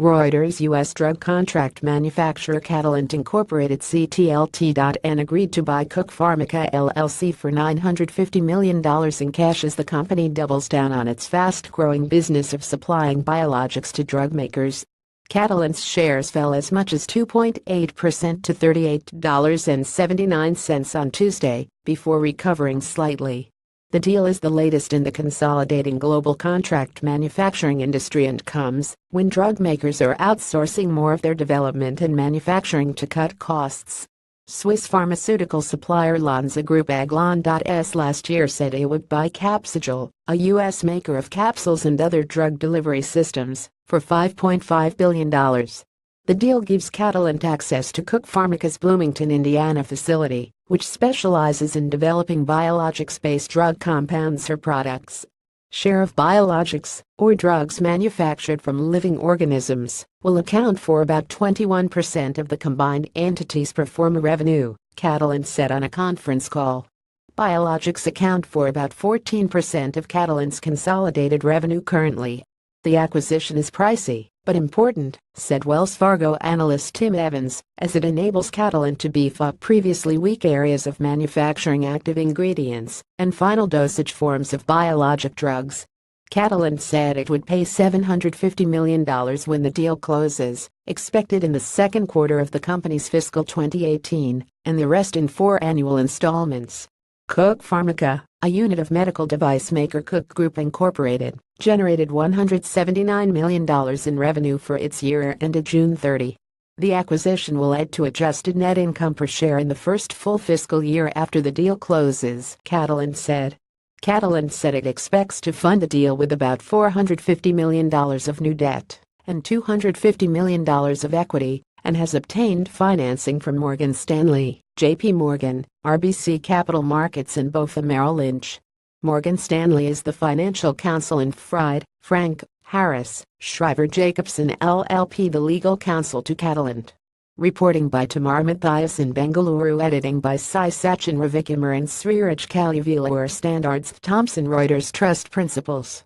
Reuters U.S. drug contract manufacturer Catalent Inc CTLT.N agreed to buy Cook Pharmica LLC for $950 million in cash as the company doubles down on its fast-growing business of supplying biologics to drug makers. Catalent's shares fell as much as 2.8% to $38.79 on Tuesday, before recovering slightly. The deal is the latest in the consolidating global contract manufacturing industry and comes when drug makers are outsourcing more of their development and manufacturing to cut costs. Swiss pharmaceutical supplier Lonza Group AG last year said it would buy Capsugel, a U.S. maker of capsules and other drug delivery systems, for $5.5 billion. The deal gives Catalent access to Cook Pharmica's Bloomington, Indiana facility, which specializes in developing biologics-based drug compounds or products. Share of biologics, or drugs manufactured from living organisms, will account for about 21% of the combined entity's pro forma revenue, Catalent said on a conference call. Biologics account for about 14% of Catalent's consolidated revenue currently. The acquisition is pricey, but important, said Wells Fargo analyst Tim Evans, as it enables Catalent to beef up previously weak areas of manufacturing active ingredients and final dosage forms of biologic drugs. Catalent said it would pay $750 million when the deal closes, expected in the second quarter of the company's fiscal 2018, and the rest in 4 annual installments. Cook Pharmica, a unit of medical device maker Cook Group Incorporated, generated $179 million in revenue for its year ended June 30. The acquisition will add to adjusted net income per share in the first full fiscal year after the deal closes, Catalent said. Catalent said it expects to fund the deal with about $450 million of new debt and $250 million of equity, and has obtained financing from Morgan Stanley, J.P. Morgan, RBC Capital Markets and BofA Merrill Lynch. Morgan Stanley is the financial counsel and Fried, Frank, Harris, Shriver Jacobson LLP the legal counsel to Catalent. Reporting by Tamar Matthias in Bengaluru. Editing by Sai Sachin Ravikumar and Sriraj Kalyavila. Standards Thomson Reuters Trust Principles.